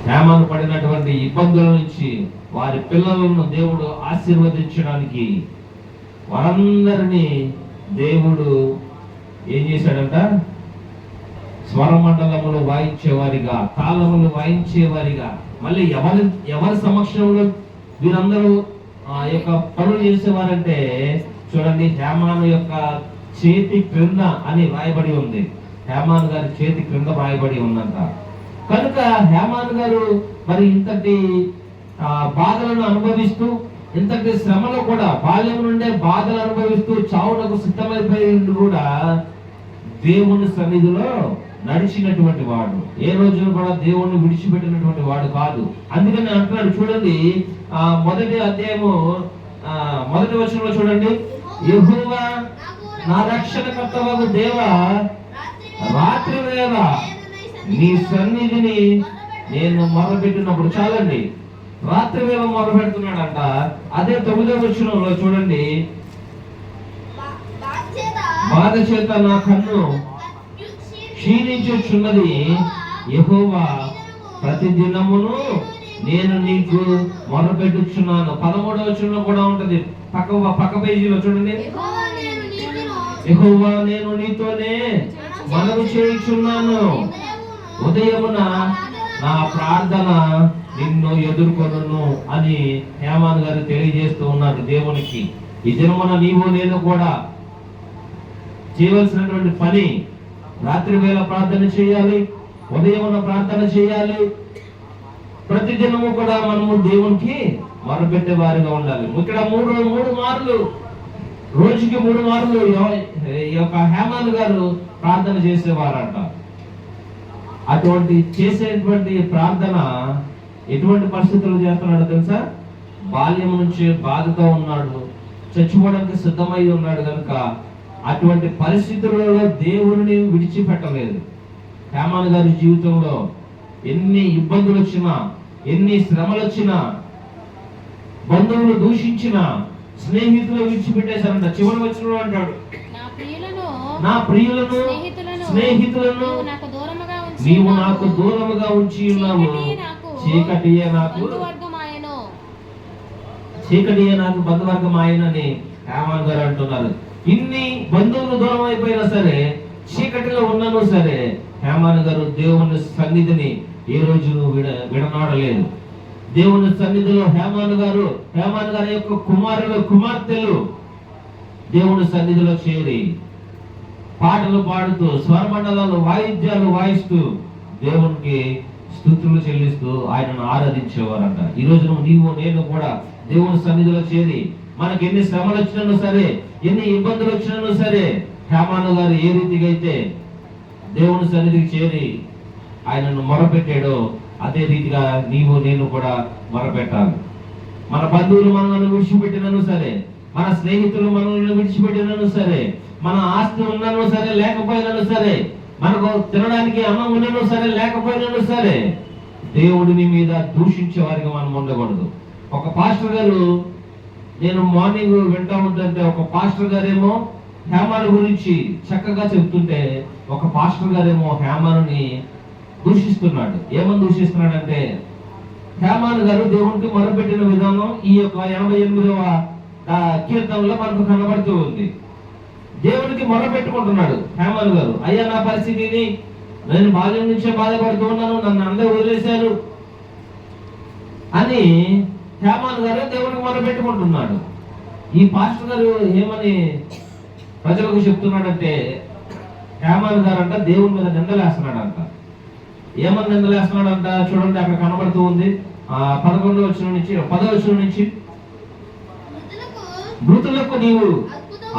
హేమాను పడినటువంటి ఇబ్బందుల నుంచి వారి పిల్లలను దేవుడు ఆశీర్వదించడానికి వారందరినీ దేవుడు ఏం చేశాడంట? స్వరమండలములు వాయించేవారిగా, తాళములు వాయించేవారిగా, మళ్ళీ ఎవరి సమక్షంలో వీరందరూ ఆ యొక్క పనులు చేసేవారంటే చూడండి, హేమాను యొక్క చేతి క్రింద అని రాయబడి ఉంది. హేమాను గారి చేతి క్రింద రాయబడి ఉందంట. కనుక హేమాను గారు మరి ఇంతటి బాధలను అనుభవిస్తూ, ఇంతటి శ్రమలో కూడా బాల్యం నుండే బాధలు అనుభవిస్తూ చావునకు సిద్ధమైపోయింది కూడా దేవుని సన్నిధిలో నడిచినటువంటి వాడు, ఏ రోజున కూడా దేవుణ్ణి విడిచిపెట్టినటువంటి వాడు కాదు. అందుకని అంటున్నాడు చూడండి, మొదటి అధ్యాయము మొదటి వచనంలో చూడండి, యెహోవా నా రక్షణకర్తవగు దేవా, రాత్రి వేళ నీ సన్నిధిని నేను మొరపెట్టినప్పుడు, చాలండి, రాత్రి వేళ మొరపెడుతున్నాడంట. అదే 9వ వచనంలో చూడండి, బాధ చేత నా కన్ను క్షీణించుచున్నది, యెహోవా ప్రతి దినమును నేను నీకు మొరపెట్టుచున్నాను. 13వ వచనంలో కూడా ఉంటది, పక్క పేజీలో చూడండి, యెహోవా నేను నీతోనే మనవి చేయుచున్నాను, ఉదయమున నా ప్రార్థన నిన్ను ఎదుర్కొను అని హేమాన్ గారు తెలియజేస్తూ ఉన్నాడు దేవునికి. ఈ దినమున నీవు నేను కూడా చేయవలసినటువంటి పని రాత్రి వేళ ప్రార్థన చేయాలి, ఉదయమున ప్రార్థన చేయాలి. ప్రతి దినము కూడా మనము దేవునికి మొరపెట్టే వారిగా ఉండాలి. ఇక్కడ మూడు మార్లు, రోజుకి 3 మార్లు ఈ యొక్క హేమాన్ గారు ప్రార్థన చేసేవారంట. అటువంటి చేసేటువంటి ప్రార్థన ఎటువంటి పరిస్థితులు చేస్తున్నాడో తెలుసా? బాల్యం నుంచి బాధతో ఉన్నాడు, చచ్చిపోవడానికి సిద్ధమై ఉన్నాడు కనుక అటువంటి పరిస్థితులలో దేవుడిని విడిచిపెట్టలేదు. హేమాన్ గారి జీవితంలో ఎన్ని ఇబ్బందులు వచ్చినా, ఎన్ని శ్రమలు వచ్చినా, బంధువులు దూషించిన, స్నేహితులు విడిచిపెట్టేశారంట. చివరి వచనంలో అంటాడు, నా ప్రియులను స్నేహితులను నీవు నాకు దూరముగా ఉంచి ఉన్నావు, చీకటియే నాకు బంధువర్గం ఆయనని హేమాన్ గారు అంటున్నారు. ఇన్ని బంధువులు దూరం అయిపోయినా సరే, చీకటిలో ఉన్నాను సరే, హేమాన్ గారు దేవుని సన్నిధిని ఏ రోజు విడనాడలేదు. దేవుని సన్నిధిలో హేమాన్ గారి యొక్క కుమార్తెలు దేవుని సన్నిధిలో చేరి పాటలు పాడుతూ, స్వరమండలాలు వాయిద్యాలు వాయిస్తూ దేవునికి స్తుతులు చెల్లిస్తూ ఆయనను ఆరాధించేవారంట. ఈ రోజు నీవు నేను కూడా దేవుని సన్నిధిలో చేరి, మనకి ఎన్ని శ్రమలు వచ్చినా సరే, ఎన్ని ఇబ్బందులు వచ్చినా సరే, హేమాను గారు ఏ రీతిగా అయితే దేవుని సన్నిధికి చేరి ఆయనను మొరపెట్టాడో అదే రీతిగా నీవు నేను కూడా మొరపెట్టాలి. మన బంధువులు మనల్ని విడిచిపెట్టినను సరే, మన స్నేహితులు మనల్ని విడిచిపెట్టినను సరే, మన ఆస్తి ఉన్నను సరే లేకపోయినను సరే, మనకు తినడానికి అన్నం ఉన్నను సరే లేకపోయినను సరే, దేవుడిని మీద దూషించే వారికి మనం ఉండకూడదు. ఒక పాస్టర్ గారు, నేను మార్నింగ్ వింటా ఉంటుంటే, ఒక పాస్టర్ గారేమో హేమాను గురించి చక్కగా చెప్తుంటే, ఒక పాస్టర్ గారేమో హేమానుని దూషిస్తున్నాడు. ఏమని దూషిస్తున్నాడంటే, హేమాను గారు దేవునికి మొరపెట్టిన విధానం ఈ యొక్క 88వ కీర్తనలో మనకు కనబడుతూ ఉంది. దేవునికి మొరపెట్టుకుంటున్నాడు హేమాను గారు, అయ్యా నా పరిస్థితిని, నేను బాల్యం నుంచే బాధపడుతూ ఉన్నాను, నన్ను అందరూ వదిలేశారు అని హేమాను గారు దేవునికి మొరపెట్టుకుంటున్నాడు. ఈ పాస్టర్ గారు ఏమని ప్రజలకు చెప్తున్నాడంటే, హేమాను గారు అంట దేవుని మీద నిందలేస్తున్నాడంట. ఏమని నిందలేస్తున్నాడంట చూడండి, అక్కడ కనబడుతూ ఉంది. 11వ వచనం నుంచి 10వ వచనం నుంచి, మృతులకు నీవు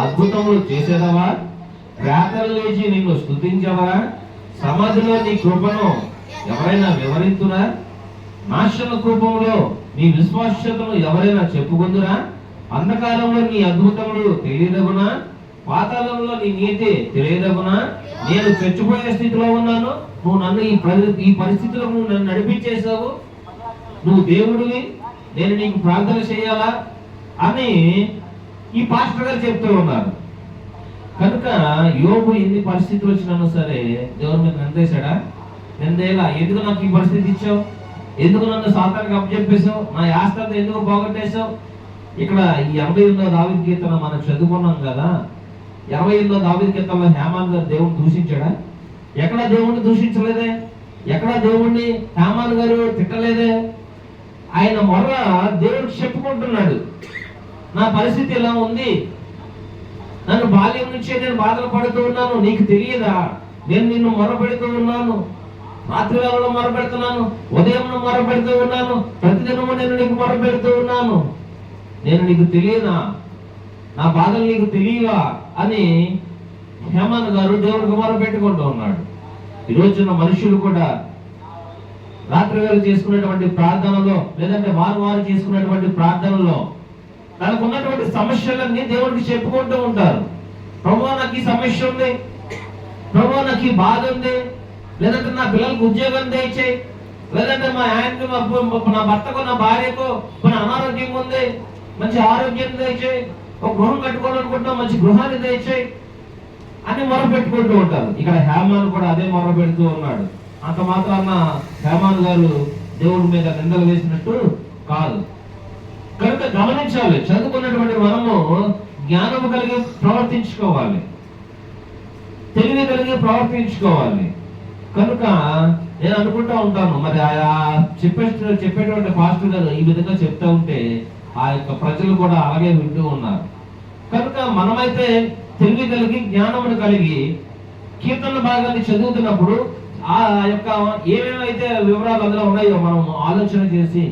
అద్భుతములు చేసేదవా, ప్రేతలు లేచి నిన్ను స్తుతించవా, సమాధిలో నీ కృపను ఎవరైనా వివరింతురా, నాశన కృపంలో నీ విశ్వాస్యతను ఎవరైనా చెప్పుకుందురా, అంధకారంలో నీ అద్భుతములు తెలియదగునా, పాతాళంలో నీ నీతి తెలియదగునా, నేను చచ్చిపోయే స్థితిలో ఉన్నాను, నువ్వు నన్ను ఈ పరిస్థితిలో నువ్వు నన్ను నడిపించేసావు, నువ్వు దేవుడివి, నేను నీకు ప్రార్థన చేయాలా అని ఈ పాస్టర్ గారు చెప్తూ ఉన్నారు. కనుక యోబు ఎన్ని పరిస్థితులు వచ్చినా సరే దేవుని మీద నిందేశాడా? నిందేలా, ఎందుకు నాకు ఈ పరిస్థితి ఇచ్చావు, ఎందుకు నన్ను సాతానికి అప్పచెప్పేశావు, నా ఆస్తంతా ఎందుకు పోగొట్టేశావు? ఇక్కడ ఈ 88వ దావీదు కీర్తన మనం చదువుకున్నాం కదా. 28వ దావీదు కీర్తనలో హేమాన్ గారు దేవుడిని దూషించాడా? ఎక్కడ దేవుణ్ణి దూషించలేదే, ఎక్కడ దేవుణ్ణి హేమాన్ గారు తిట్టలేదే. ఆయన మొర్ర దేవుడికి చెప్పుకుంటున్నాడు, నా పరిస్థితి ఇలా ఉంది, నన్ను బాల్యం నుంచే నేను బాధలు పడుతూ ఉన్నాను, నీకు తెలియదా? నేను నిన్ను మొరపెడుతూ ఉన్నాను, రాత్రి వేళలో మొరపెడుతున్నాను, ఉదయం మొరపెడుతూ ఉన్నాను, ప్రతిదినము నేను నీకు మొరపెడుతూ ఉన్నాను, నేను నీకు తెలియదా? నా బాధలు నీకు తెలియవా అని హేమాన్ గారు దేవుడికి మొరపెట్టుకుంటూ ఉన్నాడు. ఈ రోజున మనుషులు కూడా రాత్రి వేళ చేసుకునేటువంటి ప్రార్థనలో, లేదంటే వారు చేసుకునేటువంటి ప్రార్థనలో తనకు ఉన్నటువంటి సమస్యలన్నీ దేవుడికి చెప్పుకుంటూ ఉంటారు. ప్రభువా నాకు ఈ సమస్య ఉంది, ప్రభువా నాకు ఈ బాధ ఉంది, లేదంటే నా పిల్లలకు ఉద్యోగం దయచేయి, లేదంటే మా ఆయనకి నా భర్తకు నా భార్యకు కొన్ని అనారోగ్యం ఉంది, మంచి ఆరోగ్యం దయచేయి, ఒక గృహం కట్టుకోవాలనుకుంటున్నా, మంచి గృహాన్ని దయచేయి అని మొరపెట్టుకుంటూ ఉంటారు. ఇక్కడ హేమాన్ కూడా అదే మొరపెడుతూ ఉన్నాడు. అంత మాత్రాన హేమాన్ గారు దేవుడి మీద నిందలు వేసినట్టు కాదు. కనుక గమనించాలి, చదువుకున్నటువంటి మనము జ్ఞానము కలిగి ప్రవర్తించుకోవాలి, తెలివి కలిగి ప్రవర్తించుకోవాలి. కనుక నేను అనుకుంటా ఉంటాను, మరి చెప్పేటువంటి పాస్టర్ గారు ఈ విధంగా చెప్తా ఉంటే ఆ యొక్క ప్రజలు కూడా అలాగే వింటూ ఉన్నారు. కనుక మనమైతే తెలివి కలిగి జ్ఞానమును కలిగి కీర్తన భాగాన్ని చదువుతున్నప్పుడు ఆ యొక్క ఏమేమైతే వివరాలు అందులో ఉన్నాయో మనం ఆలోచన చేసి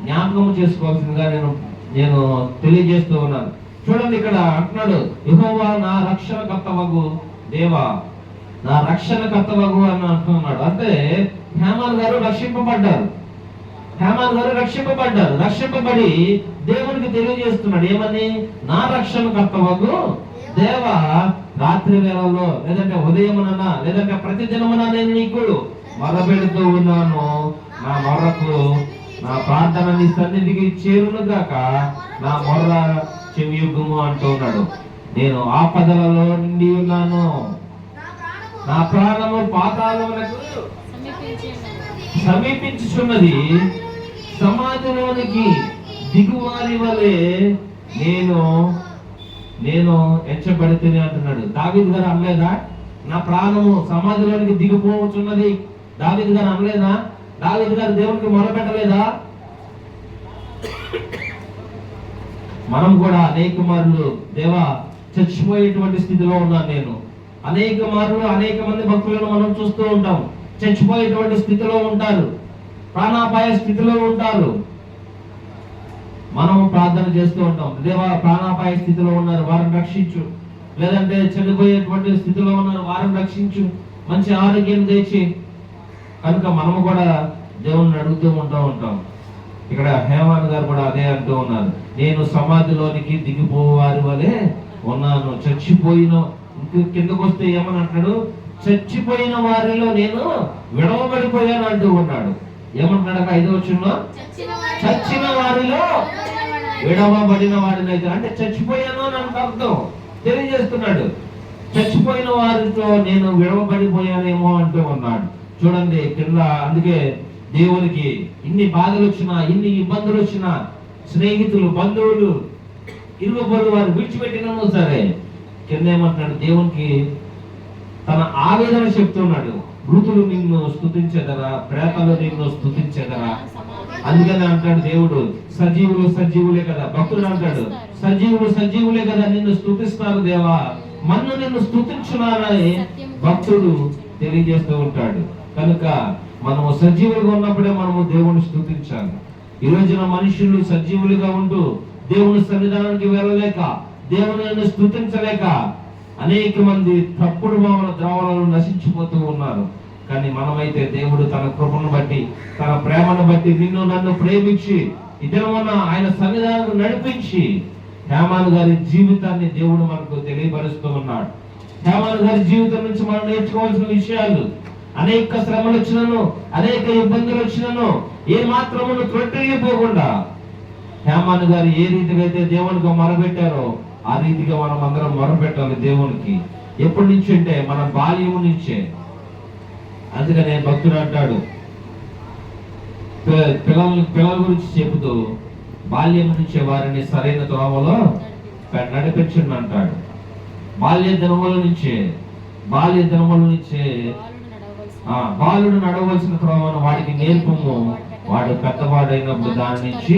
జ్ఞాపకం చేసుకోవాల్సిందిగా నేను తెలియజేస్తూ ఉన్నాను. చూడండి, ఇక్కడ అంటున్నాడు, యెహోవా నా రక్షణకర్తవగు దేవా, నా రక్షణకర్తవగు అని అంటున్నాడు. అంటే హేమాన్ గారు రక్షింపబడ్డారు, రక్షింపబడి దేవునికి తెలియజేస్తున్నాడు ఏమని? నా రక్షణకర్తవగు దేవా, రాత్రి వేళల్లో లేదంటే ఉదయమునన్నా లేదంటే ప్రతి దినమున నేను నీకు మొరపెడుతూ ఉన్నాను, నా మొర్రకు నా ప్రార్థన నీ సన్నిధికి చేరును గాక, నా మొర్ర చెవియొగ్గుము అంటూ ఉన్నాడు. నేను ఆపదలలో నిండి ఉన్నాను, నా ప్రాణము పాతాళమునకు సమీపించుచున్నది, సమాధిలోనికి దిగువారి వలె నేను ఎంచబడితేనే అంటున్నాడు. దావీదు గారు అనలేదా నా ప్రాణము సమాధిలోనికి దిగిపోవచ్చున్నది? దావీదు గారు అనలేదా? దావీదు గారు దేవునికి మొరపెట్టలేదా? మనం కూడా అనేక మార్లు దేవా చచ్చిపోయేటువంటి స్థితిలో ఉన్నాను నేను, అనేక మార్లు అనేక మంది భక్తులను మనం చూస్తూ ఉంటాం, చచ్చిపోయేటువంటి స్థితిలో ఉంటారు, ప్రాణాపాయ స్థితిలో ఉంటారు. మనం ప్రార్థన చేస్తూ ఉంటాం, దేవా ప్రాణాపాయ స్థితిలో ఉన్నారు వారిని రక్షించు, లేదంటే చనిపోయేటువంటి స్థితిలో ఉన్నారు వారిని రక్షించు, మంచి ఆరోగ్యం తెచ్చి. కనుక మనము కూడా దేవుణ్ణి అడుగుతూ ఉంటాం. ఇక్కడ హేమాన్ గారు కూడా అదే అంటూ ఉన్నారు, నేను సమాధిలోనికి దిగిపోవారి వలె ఉన్నాను, చచ్చిపోయిన కిందకు వస్తే ఏమని అంటాడు? చచ్చిపోయిన వారిలో నేను విడవబడిపోయాను అంటూ ఉన్నాడు. ఏమంటున్నాడు 5వ వచనంలో? చచ్చిన వారిలో విడవబడిన వాడినైతే, అంటే చచ్చిపోయాను అని అర్థం తెలియజేస్తున్నాడు. చచ్చిపోయిన వారితో నేను విడవబడిపోయానేమో అంటూ ఉన్నాడు. చూడండి కింద, అందుకే దేవునికి ఇన్ని బాధలు వచ్చినా, ఇన్ని ఇబ్బందులు వచ్చినా, స్నేహితులు బంధువులు ఇరుగు పొరుగు వారు విడిచిపెట్టినా సరే కింద ఏమంటున్నాడు? దేవునికి తన ఆవేదన చెప్తున్నాడు, మృతులు నిన్ను స్తుతించెదరా, ప్రేతలు నిన్ను స్తుతించెదరా. అందుకని అంటాడు దేవుడు, సజీవులే కదా. భక్తుడు అంటాడు, సజీవులే కదా నిన్ను స్తుతిస్తారు దేవా, మన్ను నిన్ను స్తుతించున్నారని భక్తుడు తెలియజేస్తూ ఉంటాడు. కనుక మనము సజీవులుగా ఉన్నప్పుడే మనము దేవుని స్తుతించాలి. ఈ రోజున మనుషులు సజీవులుగా ఉంటూ దేవుని సన్నిధానానికి వెళ్ళలేక, దేవుని స్తుతించలేక అనేక మంది తప్పుడు భావన ద్రావణాలు నశించిపోతూ ఉన్నారు. కానీ మనమైతే దేవుడు తన కృపను బట్టి, తన ప్రేమను బట్టి నిన్ను నన్ను ప్రేమించి ఇతరున్న ఆయన సన్నిధానాన్ని నడిపించి హేమాన్ గారి జీవితాన్ని దేవుడు మనకు తెలియపరుస్తూ ఉన్నాడు. హేమాన్ గారి జీవితం నుంచి మనం నేర్చుకోవాల్సిన విషయాలు, అనేక శ్రమలు వచ్చినను, అనేక ఇబ్బందులు వచ్చినను ఏ మాత్రమును త్రొట్టిల్లిపోకుండా హేమాన్ గారు ఏ రీతిగా అయితే దేవునికి మొరపెట్టారో ఆ రీతిగా మనం అందరం మొరపెట్టాలి దేవునికి. ఎప్పటి నుంచి అంటే మన బాల్యం నుంచే. అందుకనే భక్తుడు అంటాడు, పిల్లల గురించి చెబుతూ బాల్యం నుంచే వారిని సరైన త్రోవలో నడిపించండి అంటాడు. బాల్య దినముల నుంచే బాలుడు నడవలసిన త్రోవను వాడికి నేర్పము, వాడు పెద్దవాడైనప్పుడు దాని నుంచి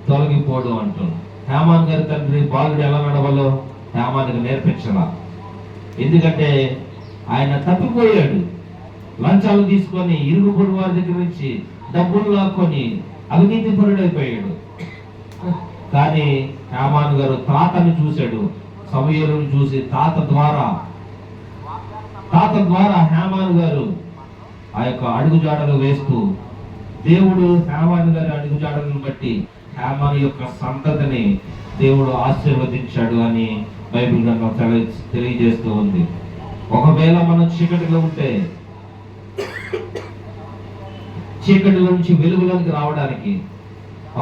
తొలగిపోడు అంటాడు. హేమాన్ గారి తండ్రి బాలుడు ఎలా నడవాలో హేమానికి నేర్పించాల. ఎందుకంటే ఆయన తప్పిపోయాడు. లంచాలు తీసుకొని ఇరుగు పొరుగు వారి దగ్గర నుంచి డబ్బులు లాక్కొని అవినీతి పరుడైపోయాడు. కానీ హేమాన్ గారు తాతని చూశాడు, సమూయేలును చూసి తాత ద్వారా హేమాన్ గారు ఆ యొక్క అడుగుజాడలు వేస్తూ దేవుడు హేమాన్ గారి అడుగుజాడలను బట్టి హేమాన్ యొక్క సంతతిని దేవుడు ఆశీర్వదించాడు అని బైబిల్ గ్రంథం తెలియజేస్తూ ఉంది. ఒకవేళ మనం చీకటిలో ఉంటే చీకటిలో నుంచి వెలుగులోకి రావడానికి,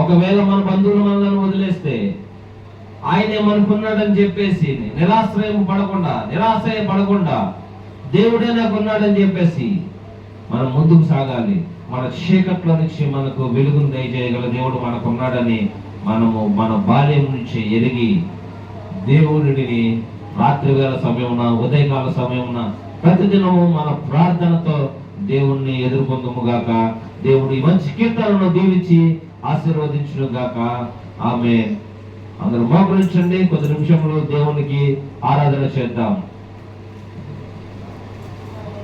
ఒకవేళ మన బంధువులు మనల్ని వదిలేస్తే ఆయనే మనకున్నాడని చెప్పేసి నిరాశ్రయ పడకుండా దేవుడే నాకు ఉన్నాడని చెప్పేసి మనం ముందుకు సాగాలి. మన చీకట్లో నుంచి మనకు వెలుగును దయచేయగల దేవుడు మనకున్నాడని మనము మన బాల్యం నుంచి ఎరిగి దేవుడిని రాత్రి వేళ సమయమున, ఉదయకాల సమయమున ప్రతిదినము మన ప్రార్థనతో దేవుణ్ణి ఎదుర్కొందుముగాక. దేవుడి మంచి కీర్తనను దీవించి ఆశీర్వదించును గాక. ఆమేన్. అందరూ మోకరించండి, కొద్ది నిమిషంలో దేవునికి ఆరాధన చేద్దాం.